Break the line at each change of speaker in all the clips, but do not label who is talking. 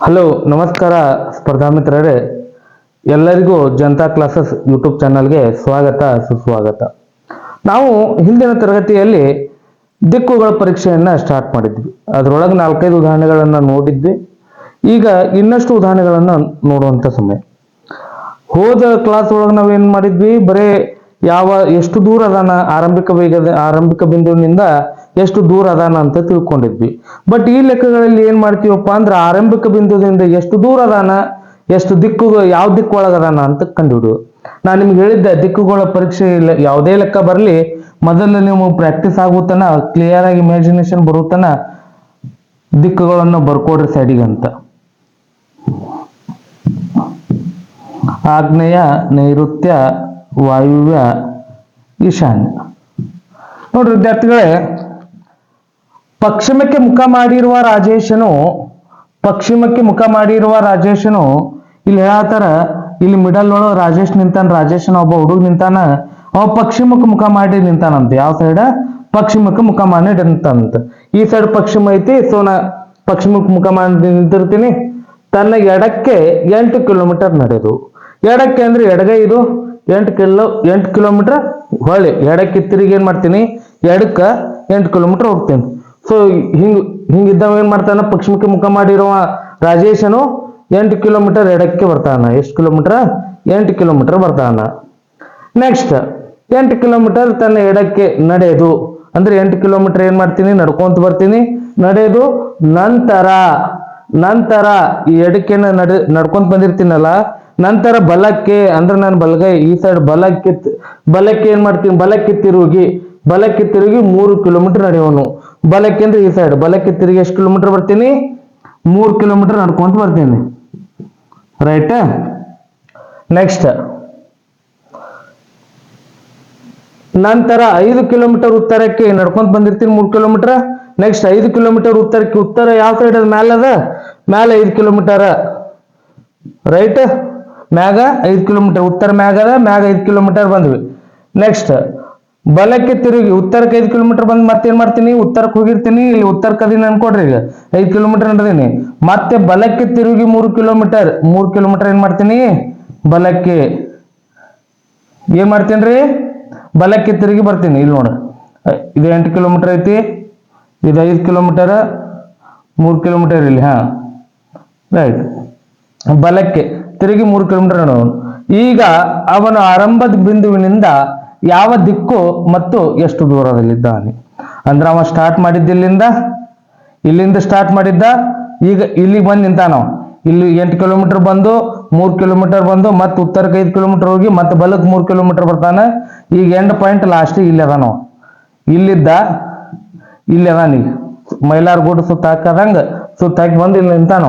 Hello ನಮಸ್ಕಾರ ಸ್ಪರ್ಧಾ ಮಿತ್ರರೇ, ಎಲ್ಲರಿಗೂ ಜನತಾ ಕ್ಲಾಸಸ್ ಯೂಟ್ಯೂಬ್ ಚಾನಲ್ಗೆ ಸ್ವಾಗತ ಸುಸ್ವಾಗತ. ನಾವು ಹಿಂದಿನ ತರಗತಿಯಲ್ಲಿ ದಿಕ್ಕುಗಳ ಪರೀಕ್ಷೆಯನ್ನು ಸ್ಟಾರ್ಟ್ ಮಾಡಿದ್ವಿ. ಅದರೊಳಗೆ 4-5 ಉದಾಹರಣೆಗಳನ್ನು ನೋಡಿದ್ವಿ. ಈಗ ಇನ್ನಷ್ಟು ಉದಾಹರಣೆಗಳನ್ನು ನೋಡುವಂಥ ಸಮಯ. ಹೋದ ಕ್ಲಾಸ್ ಒಳಗೆ ನಾವೇನು ಮಾಡಿದ್ವಿ, ಬರೀ ಎಷ್ಟು ದೂರ ಅದಾನ ಆರಂಭಿಕ ಬಿಂದುವಿನಿಂದ ಎಷ್ಟು ದೂರ ಅದಾನ ಅಂತ ತಿಳ್ಕೊಂಡಿದ್ವಿ. ಬಟ್ ಈ ಲೆಕ್ಕಗಳಲ್ಲಿ ಏನ್ ಮಾಡ್ತೀವಪ್ಪ ಅಂದ್ರೆ ಆರಂಭಿಕ ಬಿಂದುವಿನಿಂದ ಎಷ್ಟು ದೂರ ಅದಾನ, ಎಷ್ಟು ಯಾವ ದಿಕ್ಕೊಳಗದಾನ ಅಂತ ಕಂಡುಹಿಡಿಯೋದು. ನಾನು ನಿಮ್ಗೆ ಹೇಳಿದ್ದೆ, ದಿಕ್ಕುಗಳ ಪರೀಕ್ಷೆ ಇಲ್ಲ ಯಾವುದೇ ಲೆಕ್ಕ ಬರಲಿ, ಮೊದಲು ನೀವು ಪ್ರಾಕ್ಟೀಸ್ ಆಗುತ್ತಾನ, ಕ್ಲಿಯರ್ ಆಗಿ ಇಮ್ಯಾಜಿನೇಷನ್ ಬರುತ್ತಾನ ದಿಕ್ಕುಗಳನ್ನು ಬರ್ಕೊಡ್ರಿ ಸೈಡಿಗೆ ಅಂತ. ಆಗ್ನೇಯ, ನೈಋತ್ಯ, ವಾಯುವ್ಯ, ಈಶಾನ್ಯ. ನೋಡ್ರಿ ವಿದ್ಯಾರ್ಥಿಗಳೇ, ಪಶ್ಚಿಮಕ್ಕೆ ಮುಖ ಮಾಡಿರುವ ರಾಜೇಶನು ಇಲ್ಲಿ ಹೇಳತ್ತಾರ, ಇಲ್ಲಿ ಮಿಡಲ್ ಒಳಗೆ ರಾಜೇಶ್ ನಿಂತಾನ. ರಾಜೇಶನ ಒಬ್ಬ ಹುಡುಗ ನಿಂತಾನ, ಅವ ಪಶ್ಚಿಮಕ್ಕೆ ಮುಖ ಮಾಡಿ ನಿಂತಾನಂತ. ಯಾವ ಸೈಡ್? ಪಶ್ಚಿಮಕ್ಕೆ ಮುಖ ಮಾಡಿ ನಿಂತಾನಂತ. ಈ ಸೈಡ್ ಪಶ್ಚಿಮ ಐತಿ, ಸೊ ನಾ ಪಶ್ಚಿಮಕ್ಕೆ ಮುಖ ಮಾಡಿ ನಿಂತಿರ್ತೀನಿ. ತನ್ನ ಎಡಕ್ಕೆ 8 ಕಿಲೋಮೀಟರ್ ನಡೆಯೋದು. ಎಡಕ್ಕೆ ಅಂದ್ರೆ ಎಡಗೈ, ಇದು 8 ಕಿಲೋಮೀಟರ್. ಹೊಳ್ಳಿ ಎಡಕ್ಕೆ ತಿರುಗಿ ಏನ್ ಮಾಡ್ತೀನಿ, ಎಡಕ್ಕ 8 ಕಿಲೋಮೀಟರ್ ಹೋಗ್ತೀನಿ. ಸೊ ಹಿಂಗಿದ್ದವ ಏನ್ ಮಾಡ್ತಾನ, ಪಶ್ಚಿಮಕ್ಕೆ ಮುಖ ಮಾಡಿರುವ ರಾಜೇಶನು 8 ಕಿಲೋಮೀಟರ್ ಎಡಕ್ಕೆ ಬರ್ತಾನ. ಎಷ್ಟು ಕಿಲೋಮೀಟರ್? 8 ಕಿಲೋಮೀಟರ್ ಬರ್ತಾನ. ನೆಕ್ಸ್ಟ್ 8 ಕಿಲೋಮೀಟರ್ ತನ್ನ ಎಡಕ್ಕೆ ನಡೆಯೋದು ಅಂದ್ರೆ 8 ಕಿಲೋಮೀಟರ್ ಏನ್ ಮಾಡ್ತೀನಿ, ನಡ್ಕೊಂತ ಬರ್ತೀನಿ, ನಡೆಯೋದು. ನಂತರ ಈ ಎಡಕ್ಕೆ ನಡ್ಕೊಂತ ಬಂದಿರ್ತೀನಲ್ಲ, ನಂತರ ಬಲಕ್ಕೆ ಅಂದ್ರೆ ನಾನು ಬಲಗೈ ಈ ಸೈಡ್ ಬಲಕ್ಕೆ ಏನ್ ಮಾಡ್ತೀನಿ, ಬಲಕ್ಕೆ ತಿರುಗಿ 3 ಕಿಲೋಮೀಟರ್ ನಡೆಯೋನು. ಬಲಕ್ಕೆ ಅಂದ್ರೆ ಈ ಸೈಡ್ ಬಲಕ್ಕೆ ತಿರುಗಿ ಎಷ್ಟು ಕಿಲೋಮೀಟರ್ ಬರ್ತೀನಿ, 3 ಕಿಲೋಮೀಟರ್ ನಡ್ಕೊಂತ ಬರ್ತೀನಿ. ರೈಟ್. ನೆಕ್ಸ್ಟ್ ನಂತರ 5 ಕಿಲೋಮೀಟರ್ ಉತ್ತರಕ್ಕೆ ನಡ್ಕೊಂತ ಬಂದಿರ್ತೀನಿ 3 ಕಿಲೋಮೀಟರ್. ನೆಕ್ಸ್ಟ್ 5 ಕಿಲೋಮೀಟರ್ ಉತ್ತರಕ್ಕೆ, ಉತ್ತರ ಯಾವ ಸೈಡ್ ಅದ? ಮ್ಯಾಲ ಅದ, ಮ್ಯಾಲ 5 ಕಿಲೋಮೀಟರ್. ರೈಟ್. ಮ್ಯಾಗ 5 ಕಿಲೋಮೀಟರ್, ಉತ್ತರ ಮ್ಯಾಗ ಅದ, ಮ್ಯಾಗ 5 ಕಿಲೋಮೀಟರ್ ಬಂದ್ವಿ. ನೆಕ್ಸ್ಟ್ ಬಲಕ್ಕೆ ತಿರುಗಿ ಉತ್ತರಕ್ಕೆ 5 ಕಿಲೋಮೀಟರ್ ಬಂದು ಮತ್ತೇನ್ ಮಾಡ್ತೀನಿ, ಉತ್ತರಕ್ಕೆ ಹೋಗಿರ್ತೀನಿ. ಇಲ್ಲಿ ಉತ್ತರಕ್ಕೆ ಅದೀನಿ ಅನ್ಕೊಡ್ರಿ, ಈಗ 5 ಕಿಲೋಮೀಟರ್ ನಡೆದೀನಿ. ಮತ್ತೆ ಬಲಕ್ಕೆ ತಿರುಗಿ 3 ಕಿಲೋಮೀಟರ್ ಏನ್ ಮಾಡ್ತೀನಿ, ಬಲಕ್ಕೆ ಏನ್ ಮಾಡ್ತೀನಿ, ಬಲಕ್ಕೆ ತಿರುಗಿ ಬರ್ತೀನಿ. ಇಲ್ಲಿ ನೋಡ, ಇದು 8 ಕಿಲೋಮೀಟರ್ ಐತಿ, ಇದು 5 ಕಿಲೋಮೀಟರ್, 3 ಕಿಲೋಮೀಟರ್ ಇಲ್ಲಿ. ಹಾ ರೈಟ್. ಬಲಕ್ಕೆ ತಿರುಗಿ 3 ಕಿಲೋಮೀಟರ್ ನೋಡೋಣ. ಈಗ ಅವನು ಆರಂಭದ ಬಿಂದುವಿನಿಂದ ಯಾವ ದಿಕ್ಕು ಮತ್ತು ಎಷ್ಟು ದೂರದಲ್ಲಿದ್ದಾನೆ ಅಂದ್ರೆ, ಅವ ಸ್ಟಾರ್ಟ್ ಮಾಡಿದ್ದ ಇಲ್ಲಿಂದ ಸ್ಟಾರ್ಟ್ ಮಾಡಿದ್ದ. ಈಗ ಇಲ್ಲಿಗೆ ಬಂದು ನಿಂತಾನ. ಇಲ್ಲಿ 8 ಕಿಲೋಮೀಟರ್ ಬಂದು 3 ಕಿಲೋಮೀಟರ್ ಬಂದು ಮತ್ತೆ ಉತ್ತರಕ್ಕೆ 5 ಕಿಲೋಮೀಟರ್ ಹೋಗಿ ಮತ್ತೆ ಬಲಕ್ಕೆ 3 ಕಿಲೋಮೀಟರ್ ಬರ್ತಾನೆ. ಈಗ ಎಂಡ್ ಪಾಯಿಂಟ್ ಲಾಸ್ಟ್ ಇಲ್ಲಿ ಅದಾನ. ಇಲ್ಲಿ ಅದಾನ. ಈಗ ಮೈಲಾರಗೂಡು ಸುತ್ತ ಹಾಕಿ ಬಂದು ಇಲ್ಲಿ ನಿಂತಾನ.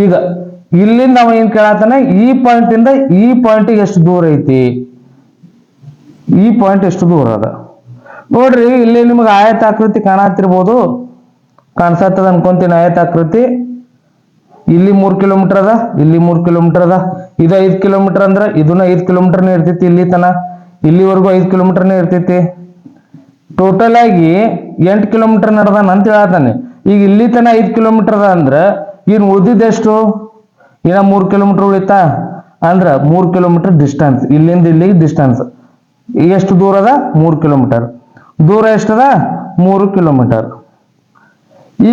ಈಗ ಇಲ್ಲಿಂದ ಅವ ಏನ್ ಕೇಳತ್ತಾನೆ, ಈ ಪಾಯಿಂಟ್ ಇಂದ ಈ ಪಾಯಿಂಟ್ ಎಷ್ಟು ದೂರ ಐತಿ, ಈ ಪಾಯಿಂಟ್ ಎಷ್ಟು ದೂರ ಅದ ನೋಡ್ರಿ. ಇಲ್ಲಿ ನಿಮಗೆ ಆಯತಾಕೃತಿ ಕಾಣತಿರ್ಬೋದು, ಕಾಣಿಸತ್ತದ ಅನ್ಕೊಂತೀನಿ. ಆಯತಾಕೃತಿ ಇಲ್ಲಿ 3 ಕಿಲೋಮೀಟರ್ ಅದ, ಇಲ್ಲಿ 3 ಕಿಲೋಮೀಟರ್ ಅದ. ಇದು 5 ಕಿಲೋಮೀಟರ್ ಅಂದ್ರೆ ಇದನ್ನ 5 ಕಿಲೋಮೀಟರ್ನೇ ಇರ್ತೈತಿ. ಇಲ್ಲಿ ಇಲ್ಲಿವರೆಗೂ 5 ಕಿಲೋಮೀಟರ್ನೇ ಇರ್ತೈತಿ. ಟೋಟಲ್ ಆಗಿ 8 ಕಿಲೋಮೀಟರ್ ನಡೆದಾನ ಅಂತ ಹೇಳ್ತಾನೆ. ಈಗ ಇಲ್ಲಿ ತನ 5 ಕಿಲೋಮೀಟರ್ ಅದ ಅಂದ್ರೆ ಇನ್ ಉಳಿದಿದ್ದೆಷ್ಟು, ಇನ್ನ 3 ಕಿಲೋಮೀಟರ್ ಉಳಿತಾ ಅಂದ್ರ 3 ಕಿಲೋಮೀಟರ್ ಡಿಸ್ಟೆನ್ಸ್. ಇಲ್ಲಿಂದ ಇಲ್ಲಿಗೆ ಡಿಸ್ಟೆನ್ಸ್ ಎಷ್ಟು ದೂರ ಅದ? 3 ಕಿಲೋಮೀಟರ್. ದೂರ ಎಷ್ಟದ? 3 ಕಿಲೋಮೀಟರ್.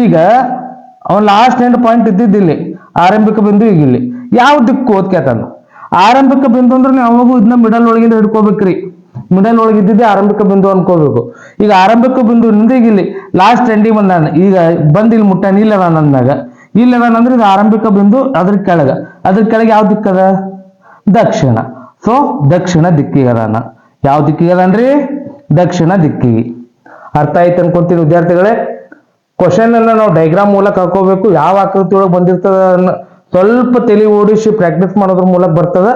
ಈಗ ಅವನ್ ಲಾಸ್ಟ್ ಎಂಡ್ ಪಾಯಿಂಟ್ ಇದ್ದಿದ್ದಿಲ್ಲಿ, ಆರಂಭಿಕ ಬಿಂದು. ಈಗ ಇಲ್ಲಿ ಯಾವ ದಿಕ್ಕು ಓದ್ಕೇತಾನ. ಆರಂಭಿಕ ಬಿಂದು ಅಂದ್ರೆ ನೀವು ಅವಾಗೂ ಇದನ್ನ ಮಿಡಲ್ ಒಳಗಿಂದ ಹಿಡ್ಕೋಬೇಕ್ರಿ. ಮಿಡಲ್ ಒಳಗಿದ್ದಿದ್ದೆ ಆರಂಭಿಕ ಬಿಂದು ಅನ್ಕೋಬೇಕು. ಈಗ ಆರಂಭಿಕ ಬಿಂದುವಿನಿಂದ ಈಗ ಇಲ್ಲಿ ಲಾಸ್ಟ್ ಎಂಡಿಗೆ ಬಂದಾನ. ಈಗ ಬಂದ್ ಇಲ್ಲಿ ಮುಟ್ಟಾನ, ಇಲ್ಲ ಅದಾನ ಅಂದಾಗ. ಇಲ್ಲ ಅದಾನ ಅಂದ್ರೆ ಇದು ಆರಂಭಿಕ ಬಿಂದು. ಅದ್ರ ಕೆಳಗೆ ಯಾವ ದಿಕ್ಕದ? ದಕ್ಷಿಣ. ಸೊ ದಕ್ಷಿಣ ದಿಕ್ಕಿಗೆ ಅದಾನ. ಯಾವ ದಿಕ್ಕಿಗೆ ಅದಾನ್ರಿ? ದಕ್ಷಿಣ ದಿಕ್ಕಿಗೆ. ಅರ್ಥ ಆಯ್ತು ಅನ್ಕೊಂತೀನಿ ವಿದ್ಯಾರ್ಥಿಗಳೇ. ಕ್ವಶನ್ ಅನ್ನ ನಾವು ಡೈಗ್ರಾಮ್ ಮೂಲಕ ಹಾಕೋಬೇಕು. ಯಾವ ಆಕೃತಿ ಒಳಗೆ ಬಂದಿರ್ತದ ಸ್ವಲ್ಪ ತಲೆ ಓಡಿಸಿ ಪ್ರಾಕ್ಟೀಸ್ ಮಾಡೋದ್ರ ಮೂಲಕ ಬರ್ತದ.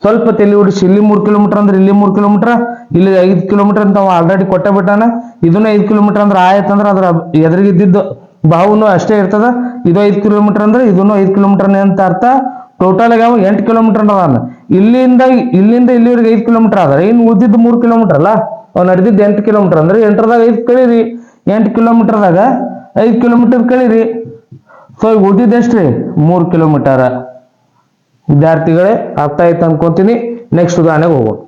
ಸ್ವಲ್ಪ ತಲೆ ಓಡಿಸಿ ಇಲ್ಲಿ 3 ಕಿಲೋಮೀಟರ್ ಅಂದ್ರೆ ಇಲ್ಲಿ 3 ಕಿಲೋಮೀಟರ್, ಇಲ್ಲಿ 5 ಕಿಲೋಮೀಟರ್ ಅಂತ ಆಲ್ರೆಡಿ ಕೊಟ್ಟ ಬಿಟ್ಟಾನ. ಇದನ್ನ 5 ಕಿಲೋಮೀಟರ್ ಅಂದ್ರೆ ಆಯ್ತಂದ್ರೆ ಅದ್ರ ಎದುರಿಗಿದ್ದಿದ್ದು ಬಾಹುನು ಅಷ್ಟೇ ಇರ್ತದ. ಇದು 5 ಕಿಲೋಮೀಟರ್ ಅಂದ್ರೆ ಇದನ್ನು 5 ಕಿಲೋಮೀಟರ್ ಅಂತ ಅರ್ಥ. ಟೋಟಲ್ ಆಗಿ 8 ಕಿಲೋಮೀಟರ್ ಅದಾನ. ಇಲ್ಲಿಂದ ಇಲ್ಲಿವರೆಗೆ 5 ಕಿಲೋಮೀಟರ್ ಆದ್ರೆ ಇನ್ನು ಉಳಿದಿದ್ದು 3 ಕಿಲೋಮೀಟರ್ ಅಲ್ಲ. ಅವ್ನು ನಡೆದಿದ್ದು 8 ಕಿಲೋಮೀಟರ್ ಅಂದ್ರೆ 8ದಾಗ 5 ಕಳೀರಿ. 8 ಕಿಲೋಮೀಟರ್ದಾಗ 5 ಕಿಲೋಮೀಟರ್ ಕಳೀರಿ. ಸೊ ಈಗ ಉಳಿದಿದ್ದೆಷ್ಟ್ರಿ 3 ಕಿಲೋಮೀಟರ್. ವಿದ್ಯಾರ್ಥಿಗಳೇ ಅರ್ಥ ಆಯ್ತು ಅನ್ಕೊಂತೀನಿ. ನೆಕ್ಸ್ಟ್ ಉದಾಹರಣೆಗೆ ಹೋಗೋಣ.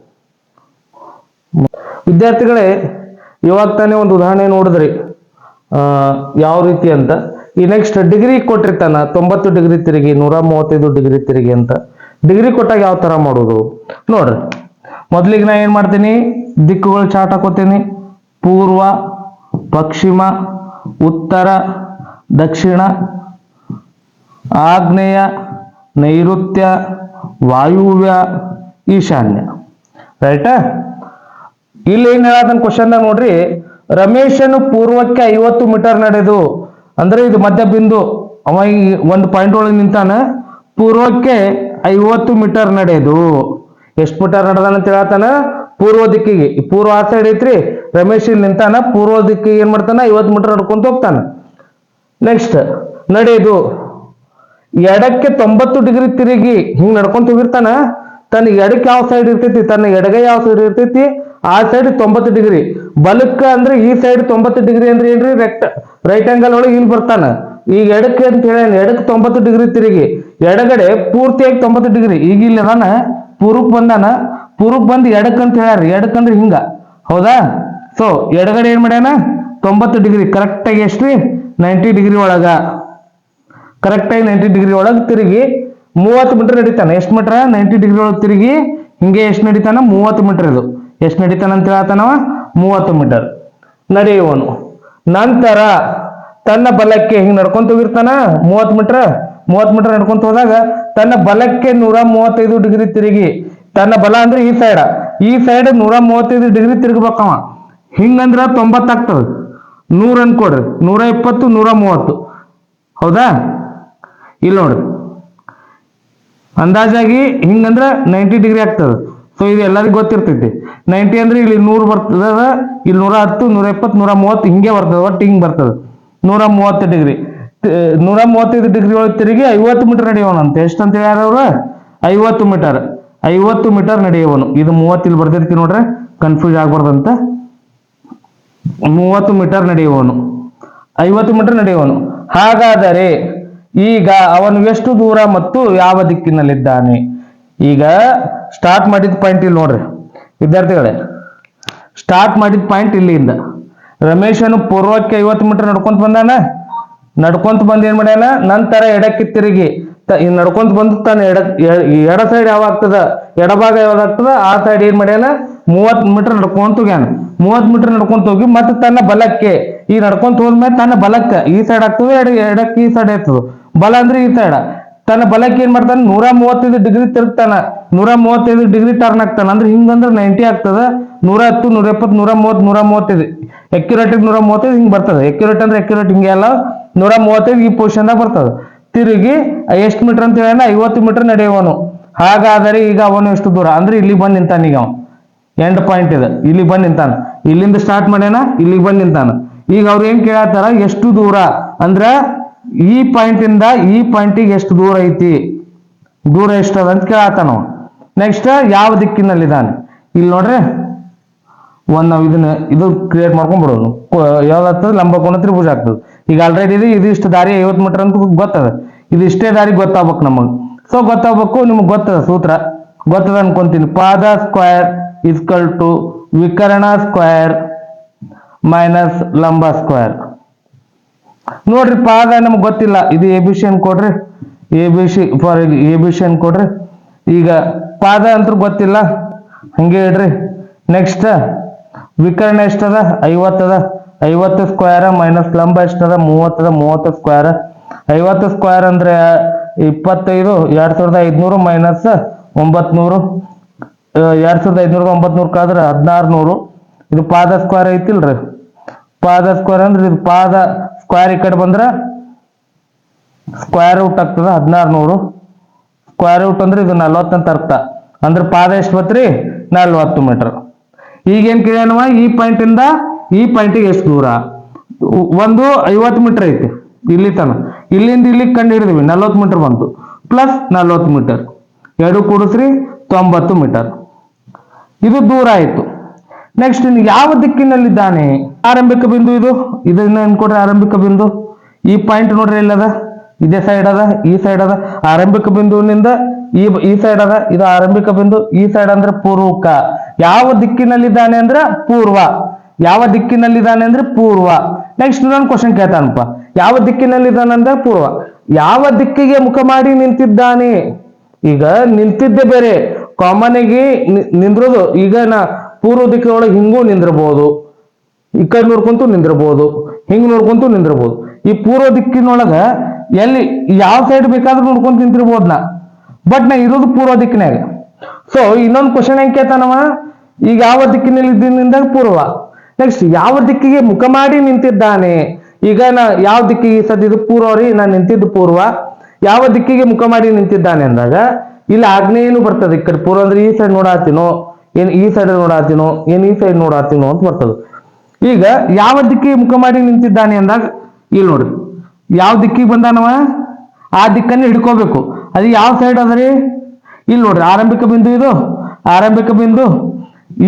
ವಿದ್ಯಾರ್ಥಿಗಳೇ ಇವಾಗ ತಾನೇ ಒಂದು ಉದಾಹರಣೆ ನೋಡಿದ್ರಿ ಯಾವ ರೀತಿ ಅಂತ. ಈ ನೆಕ್ಸ್ಟ್ ಡಿಗ್ರಿ ಕೊಟ್ಟಿರ್ತಾನ 90 ಡಿಗ್ರಿ ತಿರುಗಿ 135 ಡಿಗ್ರಿ ತಿರುಗಿ ಅಂತ. ಡಿಗ್ರಿ ಕೊಟ್ಟಾಗ ಯಾವ ತರ ಮಾಡೋದು ನೋಡ್ರಿ. ಮೊದಲಿಗೆ ನಾ ಏನ್ ಮಾಡ್ತೀನಿ, ದಿಕ್ಕುಗಳು ಚಾರ್ಟ್ ಹಾಕೋತೀನಿ. ಪೂರ್ವ, ಪಶ್ಚಿಮ, ಉತ್ತರ, ದಕ್ಷಿಣ, ಆಗ್ನೇಯ, ನೈಋತ್ಯ, ವಾಯುವ್ಯ, ಈಶಾನ್ಯ. ರೈಟ್. ಇಲ್ಲಿ ಏನ್ ಹೇಳತನ ಕ್ವಶನ್ದಾಗ ನೋಡ್ರಿ, ರಮೇಶನು ಪೂರ್ವಕ್ಕೆ 50 ಮೀಟರ್ ನಡೆದು, ಅಂದ್ರೆ ಇದು ಮಧ್ಯ ಬಿಂದು. ಅವ ಈ ಒಂದು ಪಾಯಿಂಟ್ ಒಳಗೆ ನಿಂತಾನ. ಪೂರ್ವಕ್ಕೆ 50 ಮೀಟರ್ ನಡೆದು, ಎಷ್ಟು ಮೀಟರ್ ನಡೆದಾನ ಅಂತ ಹೇಳತಾನ? ಪೂರ್ವ ದಿಕ್ಕಿಗೆ. ಪೂರ್ವ ಆ ಸೈಡ್ ಐತ್ರಿ, ರಮೇಶ್ ಇಲ್ಲಿ ನಿಂತಾನ. ಪೂರ್ವ ದಿಕ್ಕಿಗೆ ಏನ್ ಮಾಡ್ತಾನ? 50 ಮೀಟರ್ ನಡ್ಕೊಂತ ಹೋಗ್ತಾನ. ನೆಕ್ಸ್ಟ್ ನಡೆದು ಎಡಕ್ಕೆ 90 ಡಿಗ್ರಿ ತಿರುಗಿ ಹಿಂಗ್ ನಡ್ಕೊಂತ ಹೋಗಿರ್ತಾನ. ತನ್ನ ಎಡಕ್ಕೆ ಯಾವ ಸೈಡ್ ಇರ್ತೈತಿ, ತನ್ನ ಎಡಗೈ ಯಾವ ಸೈಡ್ ಇರ್ತೈತಿ, ಆ ಸೈಡ್ 90 ಡಿಗ್ರಿ. ಬಲಕ್ಕ ಅಂದ್ರೆ ಈ ಸೈಡ್ 90 ಡಿಗ್ರಿ ಅಂದ್ರೆ ಏನ್ರಿ? ರೈಟ್ ಆಂಗಲ್ ಒಳಗೆ ಇಲ್ಲಿ ಬರ್ತಾನ. ಈಗ ಎಡಕ್ಕೆ ಅಂತ ಹೇಳ, ಎಡಕ್ಕೆ 90 ಡಿಗ್ರಿ ತಿರುಗಿ ಎಡಗಡೆ ಪೂರ್ತಿಯಾಗಿ 90 ಡಿಗ್ರಿ. ಈಗ ಇಲ್ಲಿ ಅದಾನ, ಪೂರ್ವಕ್ ಬಂದಾನ. ಪೂರ್ವಕ್ ಬಂದು ಎಡಕ್ ಅಂತ ಹೇಳ್ಯಾರ. ಎಡಕ್ ಅಂದ್ರೆ ಹಿಂಗ, ಹೌದಾ? ಸೊ ಎಡಗಡೆ ಏನ್ ಮಾಡ್ಯಾನ? 90 ಡಿಗ್ರಿ ಕರೆಕ್ಟ್ ಆಗಿ ಎಷ್ಟ್ರಿ? 90 ಡಿಗ್ರಿ ಒಳಗ, ಕರೆಕ್ಟ್ ಆಗಿ 90 ಡಿಗ್ರಿ ಒಳಗೆ ತಿರುಗಿ 30 ಮೀಟರ್ ನಡೀತಾನ. ಎಷ್ಟು ಮೀಟರ್? 90 ಡಿಗ್ರಿ ಒಳಗೆ ತಿರುಗಿ ಹಿಂಗೆ ಎಷ್ಟು ನಡೀತಾನ? 30 ಮೀಟರ್. ಇದು ಎಷ್ಟು ನಡೀತಾನ ಅಂತ ಹೇಳ್ತಾನವ? 30 ಮೀಟರ್ ನಡೆಯುವನು. ನಂತರ ತನ್ನ ಬಲಕ್ಕೆ ಹಿಂಗ್ ನಡ್ಕೊಂತ ಹೋಗಿರ್ತಾನ 30 ಮೀಟರ್ ನಡ್ಕೊಂತ ಹೋದಾಗ ತನ್ನ ಬಲಕ್ಕೆ 135 ಡಿಗ್ರಿ ತಿರುಗಿ, ತನ್ನ ಬಲ ಅಂದ್ರೆ ಈ ಸೈಡ್ 135 ಡಿಗ್ರಿ ತಿರುಗಬೇಕವ. ಹಿಂಗಂದ್ರ 90 ಆಗ್ತದ. 100 ಅನ್ಕೊಡ್ರಿ, 120, 130, ಹೌದಾ? ಇಲ್ಲಿ ನೋಡ್ರಿ, ಅಂದಾಜಾಗಿ ಹಿಂಗಂದ್ರ 90 ಡಿಗ್ರಿ ಆಗ್ತದ. ಸೊ ಇದು ಎಲ್ಲರಿಗೂ ಗೊತ್ತಿರ್ತೈತಿ. 90 ಅಂದ್ರೆ ಇಲ್ಲಿ 100 ಬರ್ತದ, ಇಲ್ಲಿ 110, 120, 130 ಹಿಂಗೆ ಬರ್ತದ. ಒಟ್ಟು ಹಿಂಗ್ ಬರ್ತದ 130 ಡಿಗ್ರಿ. 135 ಡಿಗ್ರಿ ಒಳಗೆ ತಿರುಗಿ 50 ಮೀಟರ್ ನಡೆಯೋಣಂತೆ. ಎಷ್ಟಂತ ಹೇಳ್ಯಾರ ಅವ್ರು? 50 ಮೀಟರ್. 50 ಮೀಟರ್ ನಡೆಯುವನು. ಇದು 30 ಇಲ್ಲಿ ಬರ್ತಿರ್ತೀವಿ ನೋಡ್ರಿ, ಕನ್ಫ್ಯೂಸ್ ಆಗ್ಬಾರ್ದಂತ. 30 ಮೀಟರ್ ನಡೆಯುವನು, 50 ಮೀಟರ್ ನಡೆಯುವನು. ಹಾಗಾದರೆ ಈಗ ಅವನು ಎಷ್ಟು ದೂರ ಮತ್ತು ಯಾವ ದಿಕ್ಕಿನಲ್ಲಿದ್ದಾನೆ? ಈಗ ಸ್ಟಾರ್ಟ್ ಮಾಡಿದ ಪಾಯಿಂಟ್ ಇಲ್ಲಿ ನೋಡ್ರಿ ವಿದ್ಯಾರ್ಥಿಗಳೇ. ಸ್ಟಾರ್ಟ್ ಮಾಡಿದ ಪಾಯಿಂಟ್ ಇಲ್ಲಿಂದ ರಮೇಶನು ಪೂರ್ವಕ್ಕೆ 50 ಮೀಟರ್ ನಡ್ಕೊಂತ ಬಂದಾನ. ನಡ್ಕೊಂತ ಬಂದು ಏನ್ ಮಾಡ್ಯಾನ? ನಂತರ ಎಡಕ್ಕೆ ತಿರುಗಿ ನಡ್ಕೊಂತ ಬಂದು ತಾನ ಎಡ ಸೈಡ್ ಯಾವ ಆಗ್ತದ, ಎಡಭಾಗ ಯಾವ್ದಾಗ್ತದ ಆ ಸೈಡ್ ಏನ್ ಮಾಡ್ಯಾನ? 30 ಮೀಟರ್ ನಡ್ಕೊಂತ ಹೋಗ್ಯಾನ. 30 ಮೀಟರ್ ನಡ್ಕೊಂತ ಹೋಗಿ ಮತ್ತೆ ತನ್ನ ಬಲಕ್ಕೆ, ಈ ನಡ್ಕೊಂತ ಹೋದ್ಮೇಲೆ ತನ್ನ ಬಲಕ್ಕೆ ಈ ಸೈಡ್ ಆಗ್ತದೆ, ಎಡಕ್ಕೆ ಈ ಸೈಡ್ ಆಗ್ತದ. ಬಲ ಅಂದ್ರೆ ಈ ಸೈಡ್. ತನ್ನ ಬಲಕ್ಕೆ ಏನ್ ಮಾಡ್ತಾನ? 135 ಡಿಗ್ರಿ ತಿರುಗ್ತಾನ. 135 ಡಿಗ್ರಿ ಟರ್ನ್ ಆಗ್ತಾನ. ಅಂದ್ರೆ ಹಿಂಗಂದ್ರೆ 90 ಆಗ್ತದ. 110, 120, 130, 135 ಅಕ್ಯುರೇಟ್ 135 ಹಿಂಗ್ ಬರ್ತದೆ. ಅಕ್ಯುರೇಟ್ ಅಂದ್ರೆ ಅಕ್ಯುರೇಟ್ ಹಿಂಗೆ ಅಲ್ಲ, 135 ಈ ಪೊಸಿಷನ್ ದಾಗ ಬರ್ತದೆ. ತಿರುಗಿ ಎಷ್ಟು ಮೀಟರ್ ಅಂತ ಹೇಳ? 50 ಮೀಟರ್ ನಡೆಯುವನು. ಹಾಗಾದರೆ ಈಗ ಅವನು ಎಷ್ಟು ದೂರ ಅಂದ್ರೆ ಇಲ್ಲಿ ಬಂದು ನಿಂತಾನ. ಈಗ ಎಂಡ್ ಪಾಯಿಂಟ್ ಇದೆ, ಇಲ್ಲಿ ಬಂದು ನಿಂತಾನ. ಇಲ್ಲಿಂದ ಸ್ಟಾರ್ಟ್ ಮಾಡ್ಯಾನ, ಇಲ್ಲಿಗೆ ಬಂದು ನಿಂತಾನ. ಈಗ ಅವ್ರು ಏನ್ ಕೇಳತ್ತಾರ? ಎಷ್ಟು ದೂರ ಅಂದ್ರ ಈ ಪಾಯಿಂಟ್ ಇಂದ ಈ ಪಾಯಿಂಟಿಗೆ ಎಷ್ಟು ದೂರ ಐತಿ, ದೂರ ಎಷ್ಟದ ಅಂತ ಕೇಳತ್ತಾನ. ನೆಕ್ಸ್ಟ್ ಯಾವ ದಿಕ್ಕಿನಲ್ಲಿದ್ದಾನೆ? ಇಲ್ಲಿ ನೋಡ್ರಿ, ನಾವು ಇದು ಕ್ರಿಯೇಟ್ ಮಾಡ್ಕೊಂಡ್ ಬಿಡೋದು. ಯಾವ್ದಾಗ್ತದೆ? ಲಂಬಕೋನ ತ್ರಿಭುಜ ಆಗ್ತದೆ. ಈಗ ಆಲ್ರೆಡಿ ಇದು ಇಷ್ಟು ದಾರಿ 50 ಮೀಟರ್ ಅಂತ ಗೊತ್ತದ. ಇದು ಇಷ್ಟೇ ದಾರಿ ಗೊತ್ತಾಗ್ಬೇಕು ನಮಗ್. ಸೊ ಗೊತ್ತಾಗ್ಬೇಕು, ನಿಮ್ಗೆ ಗೊತ್ತದ ಸೂತ್ರ, ಗೊತ್ತದ ಅನ್ಕೊಂತೀನಿ. ಪಾದ ಸ್ಕ್ವೇರ್ ಇಸ್ಕಲ್ ಟು ವಿಕರ್ಣ ಸ್ಕ್ವೇರ್ ಮೈನಸ್ ಲಂಬ ಸ್ಕ್ವೇರ್. ನೋಡ್ರಿ, ಪಾದ ನಮ್ಗೆ ಗೊತ್ತಿಲ್ಲ. ಇದು ABC ಅನ್ಕೊಡ್ರಿ, ABC ಫಾರ್ ABC ಅನ್ಕೊಡ್ರಿ. ಈಗ ಪಾದ ಅಂತ ಗೊತ್ತಿಲ್ಲ, ಹಂಗೆ ಇಡ್ರಿ. ನೆಕ್ಸ್ಟ್ ವಿಕರ್ಣ ಎಷ್ಟದ? 50 ಅದ. 50 ಸ್ಕ್ವೇರ್ ಮೈನಸ್ ಲಂಬ ಎಷ್ಟದ? 30 ಅದ. 30 ಸ್ಕ್ವೇರ್. 50 ಸ್ಕ್ವೇರ್ ಅಂದ್ರೆ 25, 2500 ಮೈನಸ್ 900, 2500 900 ಕಾದ್ರೆ 1600. ಇದು ಪಾದ ಸ್ಕ್ವೇರ್ ಐತಿಲ್ರಿ. ಪಾದ ಸ್ಕ್ವೇರ್ ಅಂದ್ರೆ ಇದು ಪಾದ ಸ್ಕ್ವೇರ್ ಈ ಕಡೆ ಬಂದ್ರ ಸ್ಕ್ವೇರ್ ರೂಟ್ ಆಗ್ತದ 1600. ಸ್ಕ್ವೇರ್ ರೂಟ್ ಅಂದ್ರೆ ಇದು 40 ಅಂತ ಅರ್ಥ. ಅಂದ್ರೆ ಪಾದ ಎಷ್ಟು ಬತ್ರಿ? 40 ಮೀಟರ್. ಈಗೇನ್ ಕೇಳೋಣ? ಈ ಪಾಯಿಂಟ್ ಇಂದ ಈ ಪಾಯಿಂಟಿಗೆ ಎಷ್ಟು ದೂರ? ಒಂದು 50 ಮೀಟರ್ ಐತಿ ಇಲ್ಲಿ ತನ. ಇಲ್ಲಿಂದ ಇಲ್ಲಿ ಕಂಡು ಹಿಡಿದ್ವಿ, 40 ಮೀಟರ್ ಬಂತು. ಪ್ಲಸ್ 40 ಮೀಟರ್, ಎರಡು ಕೂಡಿಸ್ರಿ 90 ಮೀಟರ್. ಇದು ದೂರ ಆಯ್ತು. ನೆಕ್ಸ್ಟ್ ಇನ್ನು ಯಾವ ದಿಕ್ಕಿನಲ್ಲಿದ್ದಾನೆ? ಆರಂಭಿಕ ಬಿಂದು ಇದು. ಇದನ್ನ ಅನ್ಕೊಡ್ರಿ ಆರಂಭಿಕ ಬಿಂದು. ಈ ಪಾಯಿಂಟ್ ನೋಡ್ರಿ ಎಲ್ಲದ? ಇದೇ ಸೈಡ್ ಅದ, ಈ ಸೈಡ್ ಅದ. ಆರಂಭಿಕ ಬಿಂದುವಿನಿಂದ ಈ ಸೈಡ್ ಅದ, ಇದು ಆರಂಭಿಕ ಬಿಂದು. ಈ ಸೈಡ್ ಅಂದ್ರೆ ಪೂರ್ವಕ. ಯಾವ ದಿಕ್ಕಿನಲ್ಲಿದ್ದಾನೆ ಅಂದ್ರೆ ಪೂರ್ವ. ಯಾವ ದಿಕ್ಕಿನಲ್ಲಿದ್ದಾನೆ ಅಂದ್ರೆ ಪೂರ್ವ. ನೆಕ್ಸ್ಟ್ ಇನ್ನೊಂದು ಕ್ವಶನ್ ಕೇಳ್ತಾನಪ್ಪ, ಯಾವ ದಿಕ್ಕಿನಲ್ಲಿದ್ದಾನೆ ಅಂದ್ರೆ ಪೂರ್ವ. ಯಾವ ದಿಕ್ಕಿಗೆ ಮುಖ ಮಾಡಿ ನಿಂತಿದ್ದಾನೆ? ಈಗ ನಿಂತಿದ್ದೆ ಬೇರೆ, ಕಾಮನ್ ಆಗಿ ನಿಂದ್ರೋದು. ಈಗ ನಾ ಪೂರ್ವ ದಿಕ್ಕಿನೊಳಗೆ ಹಿಂಗೂ ನಿಂದಿರ್ಬೋದು, ಈ ಕಡೆ ನೋಡ್ಕೊಂತೂ ನಿಂದಿರ್ಬೋದು, ಹಿಂಗ್ ನೋಡ್ಕೊಂತೂ ನಿಂದಿರ್ಬೋದು. ಈ ಪೂರ್ವ ದಿಕ್ಕಿನೊಳಗ ಎಲ್ಲಿ ಯಾವ ಸೈಡ್ ಬೇಕಾದ್ರೂ ನೋಡ್ಕೊಂತ ನಿಂತಿರ್ಬೋದು ನಾ, ಬಟ್ ನಾ ಇರೋದು ಪೂರ್ವ ದಿಕ್ಕಿನಾಗ. ಸೊ ಇನ್ನೊಂದು ಕ್ವಶನ್ ಹೆಂಗ್ ಕೇಳ್ತಾನವ, ಈಗ ಯಾವ ದಿಕ್ಕಿನಲ್ಲಿ ಇದ್ದಿನಿಂದಾಗ ಪೂರ್ವ. ನೆಕ್ಸ್ಟ್ ಯಾವ ದಿಕ್ಕಿಗೆ ಮುಖ ಮಾಡಿ ನಿಂತಿದ್ದಾನೆ? ಈಗ ನಾ ಯಾವ ದಿಕ್ಕಿಗೆ ಸದ್ಯದು ಪೂರ್ವ ರೀ, ನಾನು ನಿಂತಿದ್ದು ಪೂರ್ವ. ಯಾವ ದಿಕ್ಕಿಗೆ ಮುಖ ಮಾಡಿ ನಿಂತಿದ್ದಾನೆ ಅಂದಾಗ ಇಲ್ಲಿ ಆಗ್ನೇಯನು ಬರ್ತದೆ. ಈ ಕಡೆ ಪೂರ್ವ ಅಂದ್ರೆ ಈ ಸೈಡ್ ನೋಡಾತೀನೋ, ಏನ್ ಈ ಸೈಡ್ ನೋಡಾತೀನೋ, ಏನ್ ಈ ಸೈಡ್ ನೋಡಾತೀನೋ ಅಂತ ಬರ್ತದೆ. ಈಗ ಯಾವ ದಿಕ್ಕಿಗೆ ಮುಖ ಮಾಡಿ ನಿಂತಿದ್ದಾನೆ ಅಂದಾಗ ಇಲ್ಲಿ ನೋಡ್ರಿ, ಯಾವ ದಿಕ್ಕಿಗೆ ಬಂದಾನವ ಆ ದಿಕ್ಕನ್ನು ಹಿಡ್ಕೋಬೇಕು. ಅದು ಯಾವ ಸೈಡ್ ಅದರಿ? ಇಲ್ಲಿ ನೋಡ್ರಿ, ಆರಂಭಿಕ ಬಿಂದು ಇದು, ಆರಂಭಿಕ ಬಿಂದು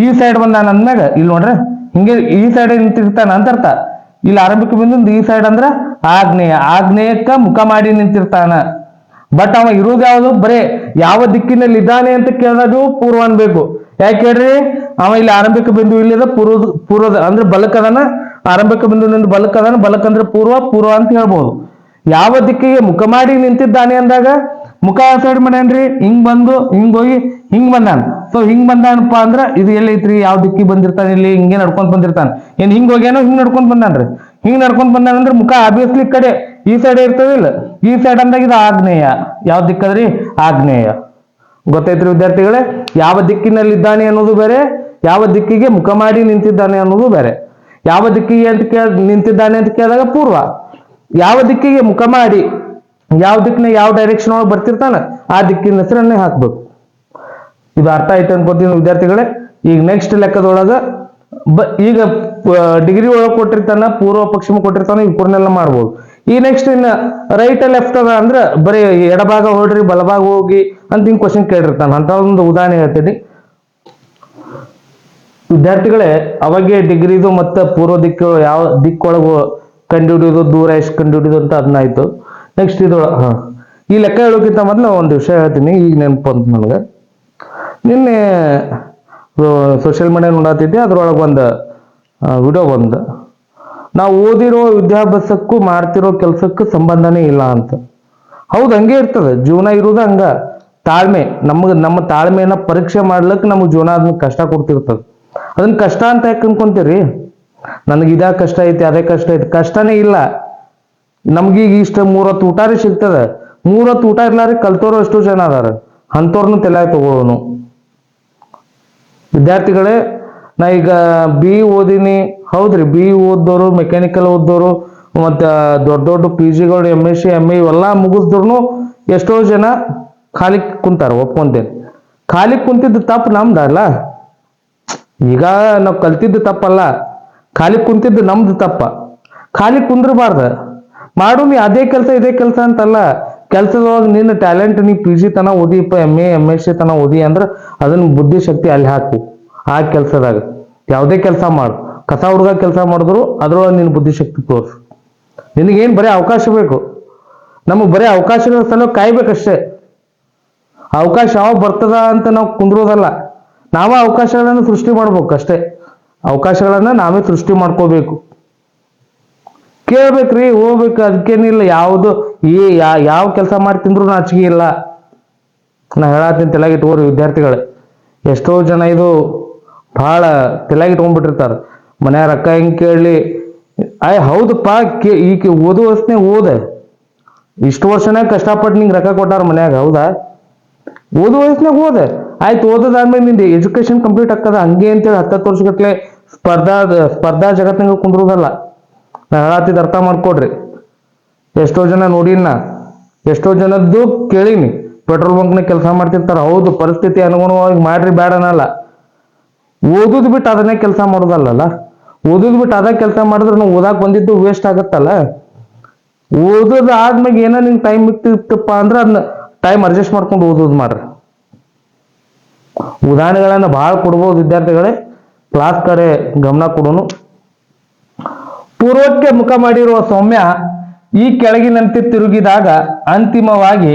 ಈ ಸೈಡ್ ಬಂದಾನ ಅಂದ್ಮ್ಯಾಗ ಇಲ್ಲಿ ನೋಡ್ರಿ ಹಿಂಗೆ ಈ ಸೈಡ್ ನಿಂತಿರ್ತಾನ ಅಂತ ಅರ್ಥ. ಇಲ್ಲಿ ಆರಂಭಿಕ ಬಿಂದು ಈ ಸೈಡ್ ಅಂದ್ರ ಆಗ್ನೇಯ, ಆಗ್ನೇಯಕ್ಕ ಮುಖ ಮಾಡಿ ನಿಂತಿರ್ತಾನ. ಬಟ್ ಅವ ಇರೋದು ಯಾವುದು? ಬರೇ ಯಾವ ದಿಕ್ಕಿನಲ್ಲಿ ಇದ್ದಾನೆ ಅಂತ ಕೇಳಿದಾಗ ಪೂರ್ವ ಅನ್ಬೇಕು. ಯಾಕೆ ಹೇಳ್ರಿ, ಅವ ಇಲ್ಲಿ ಆರಂಭಿಕ ಬಿಂದು ಇಲ್ಲಿದ, ಪೂರ್ವದ ಅಂದ್ರೆ ಬಲಕದನ, ಆರಂಭಿಕ ಬಿಂದುವಿನಿಂದ ಬಲಕದನ, ಬಲಕ್ ಅಂದ್ರೆ ಪೂರ್ವ, ಪೂರ್ವ ಅಂತ ಹೇಳ್ಬೋದು. ಯಾವ ದಿಕ್ಕಿಗೆ ಮುಖ ಮಾಡಿ ನಿಂತಿದ್ದಾನೆ ಅಂದಾಗ ಮುಖ ಸೈಡ್ ಮಾಡ್ಯಾನ್ರಿ, ಹಿಂಗ್ ಬಂದು ಹಿಂಗ್ ಹೋಗಿ ಹಿಂಗ್ ಬಂದಾನ. ಸೊ ಹಿಂಗ್ ಬಂದಾನಪ್ಪ ಅಂದ್ರ ಇದು ಎಲ್ಲೈತ್ರಿ, ಯಾವ ದಿಕ್ಕಿ ಬಂದಿರ್ತಾನೆ? ಇಲ್ಲಿ ಹಿಂಗೆ ನಡ್ಕೊಂಡ್ ಬಂದಿರ್ತಾನ. ಏನ್ ಹಿಂಗ್ ಹೋಗ್ಯಾನೋ ಹಿಂಗ್ ನಡ್ಕೊಂಡ್ ಬಂದಾನ್ರಿ. ಹಿಂಗ್ ನಡ್ಕೊಂಡ್ ಬಂದಾನ ಅಂದ್ರೆ ಮುಖ ಆಬ್ವಿಯಸ್ಲಿ ಕಡೆ ಈ ಸೈಡ್ ಇರ್ತದೆ. ಇಲ್ಲ ಈ ಸೈಡ್ ಅಂದಾಗ ಇದು ಆಗ್ನೇಯ. ಯಾವ ದಿಕ್ಕದ್ರಿ? ಆಗ್ನೇಯ. ಗೊತ್ತೈತ್ರಿ ವಿದ್ಯಾರ್ಥಿಗಳೇ? ಯಾವ ದಿಕ್ಕಿನಲ್ಲಿ ಇದ್ದಾನೆ ಅನ್ನೋದು ಬೇರೆ, ಯಾವ ದಿಕ್ಕಿಗೆ ಮುಖ ಮಾಡಿ ನಿಂತಿದ್ದಾನೆ ಅನ್ನೋದು ಬೇರೆ. ಯಾವ ದಿಕ್ಕಿಗೆ ಅಂತ ನಿಂತಿದ್ದಾನೆ ಅಂತ ಕೇಳಿದಾಗ ಪೂರ್ವ. ಯಾವ ದಿಕ್ಕಿಗೆ ಮುಖ ಮಾಡಿ, ಯಾವ ದಿಕ್ಕಿನ ಯಾವ ಡೈರೆಕ್ಷನ್ ಒಳಗೆ ಬರ್ತಿರ್ತಾನ ಆ ದಿಕ್ಕಿನ ಹೆಸರನ್ನೇ ಹಾಕ್ಬೇಕು. ಇದು ಅರ್ಥ ಆಯ್ತು ಅನ್ಕೋತೀನಿ ವಿದ್ಯಾರ್ಥಿಗಳೇ. ಈಗ ನೆಕ್ಸ್ಟ್ ಲೆಕ್ಕದೊಳಗ ಈಗ ಡಿಗ್ರಿ ಒಳಗೆ ಕೊಟ್ಟಿರ್ತಾನ, ಪೂರ್ವ ಪಶ್ಚಿಮ ಕೊಟ್ಟಿರ್ತಾನ, ಇವ್ರನ್ನೆಲ್ಲ ಮಾಡ್ಬೋದು. ಈ ನೆಕ್ಸ್ಟ್ ಇನ್ನ ರೈಟ್ ಲೆಫ್ಟ್ ಅದ ಅಂದ್ರೆ ಬರೀ ಎಡಭಾಗ ಹೊಡ್ರಿ ಬಲಭಾಗ ಹೋಗಿ ಅಂತ ಹಿಂಗ್ ಕ್ವಶನ್ ಕೇಳಿರ್ತಾನ. ಅಂತ ಒಂದು ಉದಾಹರಣೆ ಹೇಳ್ತೀನಿ ವಿದ್ಯಾರ್ಥಿಗಳೇ. ಅವಾಗೆ ಡಿಗ್ರಿದು ಮತ್ತೆ ಪೂರ್ವ ದಿಕ್ಕು ಯಾವ ದಿಕ್ಕೊಳಗು ಕಂಡುಹಿಡಿಯೋದು, ದೂರ ಎಷ್ಟು ಕಂಡುಹಿಡಿಯೋದು ಅಂತ ಅದನ್ನ ಆಯ್ತು. ನೆಕ್ಸ್ಟ್ ಇದು ಈ ಲೆಕ್ಕ ಹೇಳೋಕ್ಕಿಂತ ಮೊದಲು ಒಂದು ವಿಷಯ ಹೇಳ್ತೀನಿ, ಈಗ ನೆನಪು ಅಂತ ನನಗೆ. ನಿನ್ನೆ ಸೋಷಿಯಲ್ ಮೀಡಿಯಾ ನೋಡತ್ತಿದ್ದೆ, ಅದ್ರೊಳಗೆ ಒಂದು ವಿಡಿಯೋ ಬಂದು, ನಾವು ಓದಿರೋ ವಿದ್ಯಾಭ್ಯಾಸಕ್ಕೂ ಮಾಡ್ತಿರೋ ಕೆಲಸಕ್ಕೂ ಸಂಬಂಧನೇ ಇಲ್ಲ ಅಂತ. ಹೌದು, ಹಂಗೆ ಇರ್ತದೆ ಜೀವನ ಇರೋದು ಹಂಗ. ತಾಳ್ಮೆ, ನಮ್ಮ ತಾಳ್ಮೆಯನ್ನ ಪರೀಕ್ಷೆ ಮಾಡ್ಲಿಕ್ಕೆ ನಮಗೆ ಜೀವನ ಅದನ್ನ ಕಷ್ಟ ಕೊಡ್ತಿರ್ತದೆ. ಅದನ್ನ ಕಷ್ಟ ಅಂತ ಯಾಕೆ ಅನ್ಕೊಂತೀರಿ? ನನಗೆ ಇದೇ ಕಷ್ಟ ಐತಿ, ಅದೇ ಕಷ್ಟ ಐತಿ, ಕಷ್ಟನೇ ಇಲ್ಲ. ನಮ್ಗೀಗ ಇಷ್ಟ 3 ಹೊತ್ತು ಊಟಾರಿ ಸಿಗ್ತದೆ. 3 ಹೊತ್ತು ಊಟ ಇರ್ಲಾರಿ ಕಲ್ತೋರು ಎಷ್ಟೋ ಜನ ಅದಾರ, ಅಂಥವ್ರನ್ನ ತಲೆ ತಗೋನು. ವಿದ್ಯಾರ್ಥಿಗಳೇ, ನಾ ಈಗ ಬಿ ಓದಿನಿ, ಹೌದ್ರಿ, ಬಿ ಓದೋರು, ಮೆಕ್ಯಾನಿಕಲ್ ಓದೋರು, ಮತ್ತೆ ದೊಡ್ಡ ದೊಡ್ಡ PG ಗಳು, MSc MA ಇವೆಲ್ಲ ಮುಗಿಸಿದ್ರು ಎಷ್ಟೋ ಜನ ಖಾಲಿ ಕುಂತಾರ, ಒಪ್ಕೊಂತೇನೆ. ಖಾಲಿ ಕುಂತಿದ್ದು ತಪ್ಪು ನಮ್ದಲ್ಲ. ಈಗ ನಾವು ಕಲ್ತಿದ್ದು ತಪ್ಪಲ್ಲ, ಖಾಲಿ ಕುಂತಿದ್ದು ನಮ್ದು ತಪ್ಪ. ಖಾಲಿ ಕುಂದ್ರಬಾರ್ದ, ಮಾಡು ನೀ ಅದೇ ಕೆಲಸ ಇದೇ ಕೆಲಸ ಅಂತಲ್ಲ. ಕೆಲಸದೊಳಗೆ ನಿನ್ನ ಟ್ಯಾಲೆಂಟ್, ನೀ PG ತನ ಓದಿಪ್ಪ, MA MSc ತನ ಓದಿ ಅಂದ್ರೆ ಅದನ್ನ ಬುದ್ಧಿಶಕ್ತಿ ಅಲ್ಲಿ ಹಾಕು. ಆ ಕೆಲಸದಾಗ ಯಾವುದೇ ಕೆಲಸ ಮಾಡು, ಕಸ ಹುಡುಗ ಕೆಲಸ ಮಾಡಿದ್ರು ಅದ್ರೊಳಗೆ ನಿನ್ನ ಬುದ್ಧಿಶಕ್ತಿ ತೋರಿಸು. ನಿನಗೇನು ಬರೀ ಅವಕಾಶ ಬೇಕು. ನಮಗೆ ಬರೀ ಅವಕಾಶಗಳ ಸಲ ಕಾಯ್ಬೇಕಷ್ಟೇ. ಅವಕಾಶ ಯಾವ ಬರ್ತದ ಅಂತ ನಾವು ಕುಂದ್ರೋದಲ್ಲ, ನಾವೇ ಅವಕಾಶಗಳನ್ನು ಸೃಷ್ಟಿ ಮಾಡ್ಬೇಕು ಅಷ್ಟೇ. ಅವಕಾಶಗಳನ್ನ ನಾವೇ ಸೃಷ್ಟಿ ಮಾಡ್ಕೋಬೇಕು. ಕೇಳ್ಬೇಕ್ರಿ, ಹೋಗ್ಬೇಕು, ಅದಕ್ಕೇನಿಲ್ಲ. ಯಾವುದು ಯಾವ ಕೆಲಸ ಮಾಡಿ ತಿಂದ್ರು ನಾಚಿಕೆ ಇಲ್ಲ. ನಾ ಹೇಳತ್ತೀನಿ, ತಲೆಗಿಟ್ಕೋರಿ ವಿದ್ಯಾರ್ಥಿಗಳೇ. ಎಷ್ಟೋ ಜನ ಇದು ಬಹಳ ತಲೆಗಿಟ್ಕೊಂಡ್ಬಿಟ್ಟಿರ್ತಾರ. ಮನೆಯಾರ ಅಕ್ಕ ಹೆಂಗ್ ಕೇಳಲಿ, ಹೌದಪ್ಪ, ಈಗ ಓದು ವಯಸ್ಸನೇ ಓದೆ, ಇಷ್ಟು ವರ್ಷನೇ ಕಷ್ಟಪಟ್ಟು ನಿಂಗೆ ರೊಕ್ಕ ಕೊಟ್ಟಾರ ಮನ್ಯಾಗ, ಹೌದಾ? ಓದು ವಯಸ್ಸನಾಗ ಓದೆ, ಆಯ್ತು. ಓದೋದಾದ್ಮೇಲೆ ನಿಂದು ಎಜುಕೇಶನ್ ಕಂಪ್ಲೀಟ್ ಆಗ್ತದ, ಹಂಗೆ ಅಂತೇಳಿ 10 ವರ್ಷಗಟ್ಲೆ ಸ್ಪರ್ಧಾ ಜಗತ್ತಿನಾಗ ಕುಂದ್ರೋದಲ್ಲ. ನಾ ಹೇಳತ್ತಿದ್ದು ಅರ್ಥ ಮಾಡ್ಕೊಡ್ರಿ. ಎಷ್ಟೋ ಜನ ನೋಡಿನ, ಎಷ್ಟೋ ಜನದ್ದು ಕೇಳೀನಿ, ಪೆಟ್ರೋಲ್ ಬಂಕ್ನಾಗ ಕೆಲಸ ಮಾಡ್ತಿರ್ತಾರ. ಹೌದು, ಪರಿಸ್ಥಿತಿ ಅನುಗುಣವಾಗಿ ಮಾಡ್ರಿ, ಬೇಡ ಅನ್ನಲ್ಲ. ಓದುದು ಬಿಟ್ಟು ಅದನ್ನೇ ಕೆಲಸ ಮಾಡೋದಲ್ಲ. ಓದುದು ಬಿಟ್ಟು ಅದ ಕೆಲಸ ಮಾಡಿದ್ರೆ ನಾವು ಓದಾಕ್ ಬಂದಿದ್ದು ವೇಸ್ಟ್ ಆಗತ್ತಲ್ಲ. ಓದೋದು ಆದ್ಮ್ಯಾಗ ಏನೋ ನಿಂಗೆ ಟೈಮ್ ಇರ್ತಿತ್ತಪ್ಪ ಅಂದ್ರೆ ಅದನ್ನ ಟೈಮ್ ಅಡ್ಜಸ್ಟ್ ಮಾಡ್ಕೊಂಡು ಓದೋದು ಮಾಡ್ರಿ. ಉದಾಹರಣೆಗಳನ್ನ ಬಹಳ ಕೊಡ್ಬೋದು ವಿದ್ಯಾರ್ಥಿಗಳೇ. ಕ್ಲಾಸ್ ಕಡೆ ಗಮನ ಕೊಡೋನು. ಪೂರ್ವಕ್ಕೆ ಮುಖ ಮಾಡಿರುವ ಸೌಮ್ಯ ಈ ಕೆಳಗಿನಂತೆ ತಿರುಗಿದಾಗ ಅಂತಿಮವಾಗಿ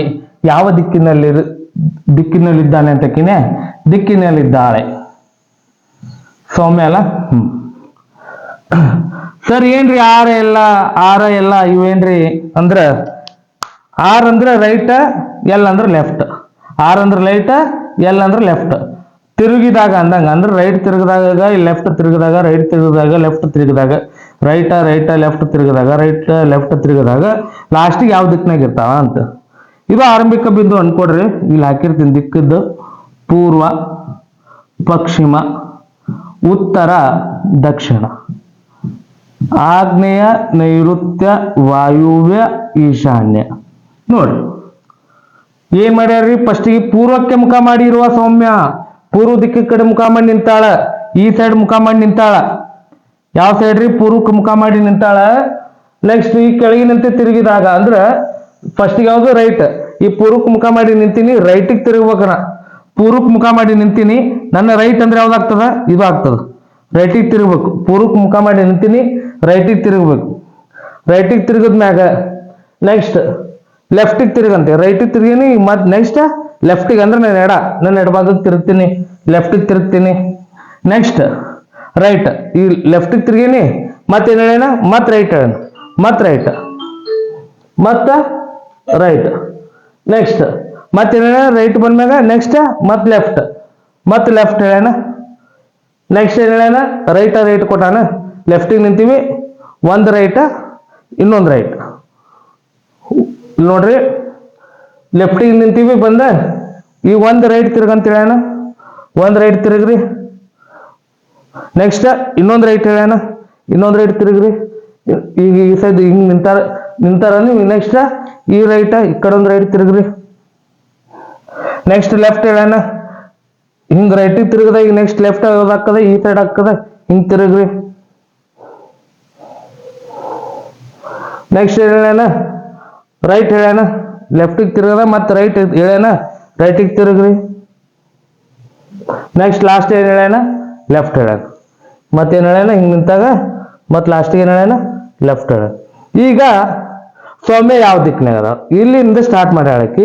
ಯಾವ ದಿಕ್ಕಿನಲ್ಲಿದ್ದಾನೆ ಅಂತಕಿನೇ ದಿಕ್ಕಿನಲ್ಲಿದ್ದಾಳೆ. ಸೌಮ್ಯ ಅಲ್ಲ. ಸರ್ ಏನ್ರಿ ಆರ ಎಲ್ಲ ಇವೇನ್ರಿ ಅಂದ್ರ ಆರ್ ಅಂದ್ರೆ ರೈಟ್, ಎಲ್ ಅಂದ್ರೆ ಲೆಫ್ಟ್. ಆರ್ ಅಂದ್ರೆ ರೈಟ್, ಎಲ್ ಅಂದ್ರೆ ಲೆಫ್ಟ್. ತಿರುಗಿದಾಗ ಅಂದಂಗ ಅಂದ್ರೆ ರೈಟ್ ತಿರುಗಿದಾಗ ಲೆಫ್ಟ್ ತಿರುಗಿದಾಗ, ರೈಟ್ ತಿರುಗಿದಾಗ ಲೆಫ್ಟ್ ತಿರುಗಿದಾಗ, ರೈಟ್ ಲೆಫ್ಟ್ ತಿರುಗಿದಾಗ, ರೈಟ್ ಲೆಫ್ಟ್ ತಿರುಗಿದಾಗ ಲಾಸ್ಟಿಗೆ ಯಾವ ದಿಕ್ಕಿನಾಗ ಇರ್ತಾವ ಅಂತ. ಇದು ಆರಂಭಿಕ ಬಿಂದು ಅನ್ಕೊಡ್ರಿ. ಇಲ್ಲಿ ಹಾಕಿರ್ತೀನಿ ದಿಕ್ಕದ್ದು: ಪೂರ್ವ, ಪಶ್ಚಿಮ, ಉತ್ತರ, ದಕ್ಷಿಣ, ಆಗ್ನೇಯ, ನೈಋತ್ಯ, ವಾಯುವ್ಯ, ಈಶಾನ್ಯ. ನೋಡ್ರಿ ಏನ್ ಮಾಡ್ಯಾರ್ರಿ, ಫಸ್ಟಿಗೆ ಪೂರ್ವಕ್ಕೆ ಮುಖ ಮಾಡಿ ಇರುವ ಸೌಮ್ಯ ಪೂರ್ವ ದಿಕ್ಕ ಕಡೆ ಮುಖ ಮಾಡಿ ನಿಂತಾಳ. ಈ ಸೈಡ್ ಮುಖ ಮಾಡಿ ನಿಂತಾಳ. ಯಾವ ಸೈಡ್ ರೀ? ಪೂರ್ವಕ್ಕೆ ಮುಖ ಮಾಡಿ ನಿಂತಾಳ. ನೆಕ್ಸ್ಟ್ ಈ ಕೆಳಗಿನಂತೆ ತಿರುಗಿದಾಗ ಅಂದ್ರ ಫಸ್ಟಿಗೆ ಯಾವುದು? ರೈಟ್. ಈ ಪೂರ್ವಕ್ಕೆ ಮುಖ ಮಾಡಿ ನಿಂತೀನಿ, ರೈಟಿಗೆ ತಿರುಗ್ಬೇಕನ. ಪೂರ್ವಕ್ಕೆ ಮುಖ ಮಾಡಿ ನಿಂತೀನಿ, ನನ್ನ ರೈಟ್ ಅಂದ್ರೆ ಯಾವ್ದಾಗ್ತದ? ಇದು ಆಗ್ತದ. ರೈಟಿಗೆ ತಿರುಗಬೇಕು. ಪೂರ್ವಕ್ಕೆ ಮುಖ ಮಾಡಿ ನಿಂತೀನಿ, ರೈಟಿಗೆ ತಿರುಗಬೇಕು. ರೈಟಿಗೆ ತಿರುಗಿದ್ಮ್ಯಾಗ ನೆಕ್ಸ್ಟ್ ಲೆಫ್ಟಿಗೆ ತಿರುಗಂತೆ. ರೈಟಿಗೆ ತಿರುಗಿನಿ, ಮತ್ತೆ ನೆಕ್ಸ್ಟ್ ಲೆಫ್ಟಿಗೆ ಅಂದ್ರೆ ನನ್ನ ಎಡಭಾಗಕ್ಕೆ ತಿರುಗ್ತೀನಿ, ಲೆಫ್ಟಿಗೆ ತಿರುಗ್ತೀನಿ. Next right. ಈ ಲೆಫ್ಟಿಗೆ ತಿರುಗಿನಿ, ಮತ್ತೇನು ಹೇಳೋಣ? ಮತ್ತೆ ರೈಟ್ ಹೇಳೋಣ, ಮತ್ತೆ ರೈಟ್, ಮತ್ತೆ ರೈಟ್. ನೆಕ್ಸ್ಟ್ ಮತ್ತೇನು ಹೇಳೋಣ? ರೈಟ್ ಬಂದ್ಮ್ಯಾಗ ನೆಕ್ಸ್ಟ್ ಮತ್ತೆ ಲೆಫ್ಟ್, ಮತ್ತೆ ಲೆಫ್ಟ್ ಹೇಳೋಣ. ನೆಕ್ಸ್ಟ್ ಏನು ಹೇಳೋಣ? ರೈಟ್ ಕೊಟ್ಟಾನ. ಲೆಫ್ಟಿಗೆ ನಿಂತೀವಿ, ಒಂದು ರೈಟ್, ಇನ್ನೊಂದು ರೈಟ್. ನೋಡ್ರಿ, ಲೆಫ್ಟಿಗೆ ನಿಂತೀವಿ, ಬಂದ ಈಗ ಒಂದು ರೈಟ್ ತಿರ್ಗಂತ ಹೇಳೋಣ. ಒಂದು ರೈಟ್ ತಿರುಗ್ರಿ. ನೆಕ್ಸ್ಟ್ ಇನ್ನೊಂದು ರೈಟ್ ಹೇಳೋಣ, ಇನ್ನೊಂದು ರೈಟ್ ತಿರುಗ್ರಿ. ಈಗ ಈ ಸೈಡ್ ಹಿಂಗೆ ನಿಂತಾರ ನೀವು. ನೆಕ್ಸ್ಟ್ ಈ ರೈಟ್, ಈ ಕಡೆ ಒಂದು ರೈಟ್ ತಿರುಗ್ರಿ. ನೆಕ್ಸ್ಟ್ ಲೆಫ್ಟ್ ಹೇಳೋಣ. ಹಿಂಗೆ ರೈಟಿಗೆ ತಿರುಗದ, ಈಗ ನೆಕ್ಸ್ಟ್ ಲೆಫ್ಟ್ ಹಾಕದ, ಈ ಸೈಡ್ ಹಾಕದ, ಹಿಂಗೆ ತಿರುಗ್ರಿ. ನೆಕ್ಸ್ಟ್ ಹೇಳೋಣ ರೈಟ್ ಹೇಳೋಣ. ಲೆಫ್ಟಿಗೆ ತಿರುಗದ, ಮತ್ತೆ ರೈಟ್ ಹೇಳೋಣ, ರೈಟಿಗೆ ತಿರುಗ್ರಿ. ನೆಕ್ಸ್ಟ್ ಲಾಸ್ಟ್ ಏನು ಹೇಳೋಣ? ಲೆಫ್ಟ್ ಹೇಳೋಣ. ಮತ್ತೇನು ಹೇಳೋಣ? ಹಿಂಗೆ ನಿಂತಾಗ ಮತ್ತೆ ಲಾಸ್ಟಿಗೆ ಏನು ಹೇಳೋಣ? ಲೆಫ್ಟ್ ಹೇಳೋಣ. ಈಗ ಸೌಮ್ಯ ಯಾವ ದಿಕ್ಕಿನಾಗ ಅದ? ಇಲ್ಲಿಂದ ಸ್ಟಾರ್ಟ್ ಮಾಡಿ ಹೇಳಕ್ಕೆ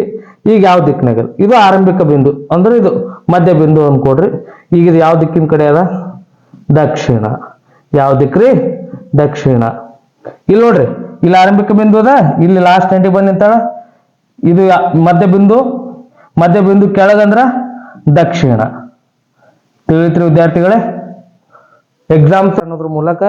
ಈಗ ಯಾವ ದಿಕ್ಕಿನಾಗ? ಇದು ಆರಂಭಿಕ ಬಿಂದು ಅಂದ್ರೆ ಇದು ಮಧ್ಯ ಬಿಂದು ಅನ್ಕೊಡ್ರಿ. ಈಗ ಇದು ಯಾವ ದಿಕ್ಕಿನ ಕಡೆ ಅದ? ದಕ್ಷಿಣ. ಯಾವ ದಿಕ್ಕ್ರಿ? ದಕ್ಷಿಣ. ಇಲ್ಲಿ ನೋಡ್ರಿ, ಇಲ್ಲಿ ಆರಂಭಿಕ ಬಿಂದು ಅದ, ಇಲ್ಲಿ ಲಾಸ್ಟ್ ಎಂಟಿಗೆ ಬಂದು ನಿಂತಾಳ. ಇದು ಮಧ್ಯ ಬಿಂದು ಕೆಳಗಂದ್ರ ದಕ್ಷಿಣ. ತಿಳಿತ್ರಿ ವಿದ್ಯಾರ್ಥಿಗಳೇ? ಎಕ್ಸಾಮ್ಸ್ ಅನ್ನೋದ್ರ ಮೂಲಕ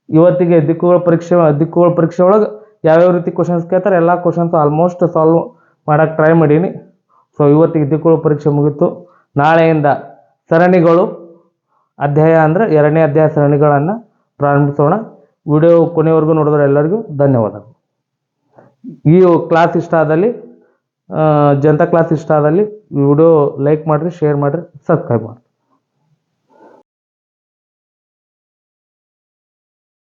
ಇವತ್ತಿಗೆ ದಿಕ್ಕುಗಳ ಪರೀಕ್ಷೆ ಒಳಗೆ ಯಾವ್ಯಾವ ರೀತಿ ಕ್ವಶನ್ಸ್ ಕೇಳ್ತಾರೆ ಎಲ್ಲ ಕ್ವಶನ್ಸ್ ಆಲ್ಮೋಸ್ಟ್ ಸಾಲ್ವ್ ಮಾಡಕ್ಕೆ ಟ್ರೈ ಮಾಡೀನಿ. ಸೊ ಇವತ್ತಿಗೆ ದಿಕ್ಕುಗಳ ಪರೀಕ್ಷೆ ಮುಗಿತು. ನಾಳೆಯಿಂದ ಸರಣಿಗಳು ಅಧ್ಯಾಯ ಅಂದ್ರೆ 2ನೇ ಅಧ್ಯಾಯ ಸರಣಿಗಳನ್ನು ಪ್ರಾರಂಭಿಸೋಣ. ವಿಡಿಯೋ ಕೊನೆವರೆಗೂ ನೋಡಿದ್ರೆ ಎಲ್ಲರಿಗೂ ಧನ್ಯವಾದಗಳು. ಈ ಕ್ಲಾಸ್ ಇಷ್ಟ ಆದಲ್ಲಿ ಜನತಾ ಕ್ಲಾಸ್ ಇಷ್ಟ ಆದಲ್ಲಿ ವಿಡಿಯೋ ಲೈಕ್ ಮಾಡಿರಿ, ಶೇರ್ ಮಾಡಿರಿ, ಸಬ್ಸ್ಕ್ರೈಬ್ ಮಾಡಿರಿ.